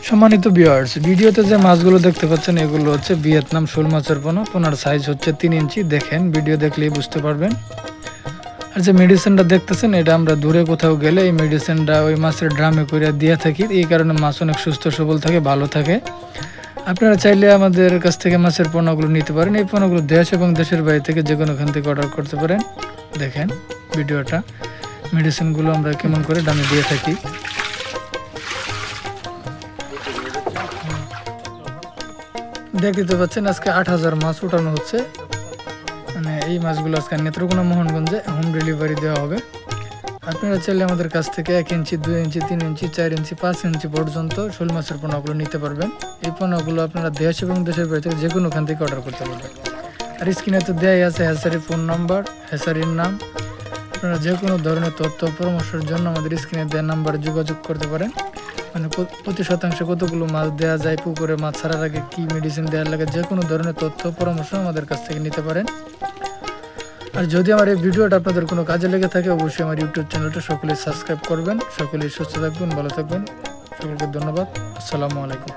সম্মানিত ভিউয়ার্স, ভিডিওতে যে মাছগুলো দেখতে পাচ্ছেন এগুলো হচ্ছে ভিয়েতনাম শোল মাছের পোনা। পোনার সাইজ হচ্ছে 3 ইঞ্চি। দেখেন, ভিডিও দেখলেই বুঝতে পারবেন। আর যে মেডিসিনটা দেখতেছেন এটা আমরা দূরে কোথাও গেলে এই মেডিসিনটা ওই মাছের ড্রামে করে দিয়ে থাকি। এই কারণে মাছ অনেক সুস্থ সবল থাকে, ভালো থাকে। আপনারা চাইলে আমাদের কাছ থেকে মাছের পোনাগুলো নিতে পারেন। এই পোনাগুলো দেশ এবং দেশের বাইরে থেকে যে কোনোখান থেকে অর্ডার করতে পারেন। দেখেন ভিডিওটা, মেডিসিনগুলো আমরা কেমন করে ড্রামে দিয়ে থাকি। দেখতে পাচ্ছেন আজকে 8000 মাছ উঠানো হচ্ছে। মানে এই মাছগুলো আজকে নেত্রকোনা মোহনগঞ্জে হোম ডেলিভারি দেওয়া হবে। আপনারা চাইলে আমাদের কাছ থেকে 1 ইঞ্চি, 2 ইঞ্চি, 3 ইঞ্চি, 4 ইঞ্চি, 5 ইঞ্চি পর্যন্ত শোল মাছের পোনাগুলো নিতে পারবেন। এই পোনাগুলো আপনারা দেশ এবং দেশের বাইরে থেকে যে কোনোখান থেকে অর্ডার করতে পারবেন। আর স্ক্রিনে তো দেয়াই আছে হ্যাচারির ফোন নাম্বার, হ্যাচারির নাম। আপনারা যে কোনো ধরনের তথ্য পরামর্শের জন্য আমাদের স্ক্রিনে দেওয়া নাম্বারে যোগাযোগ করতে পারেন। মানে প্রতি শতাংশে কতগুলো মাছ দেওয়া যায়, পুকুরে মাছ ছাড়ার আগে কী মেডিসিন দেওয়ার লাগে, যে কোনো ধরনের তথ্য পরামর্শ আমাদের কাছ থেকে নিতে পারেন। আর যদি আমার এই ভিডিওটা আপনাদের কোনো কাজে লেগে থাকে অবশ্যই আমার ইউটিউব চ্যানেলটা সকলেই সাবস্ক্রাইব করবেন। সকলেই সুস্থ থাকবেন, ভালো থাকবেন। সকলকে ধন্যবাদ। আসসালামু আলাইকুম।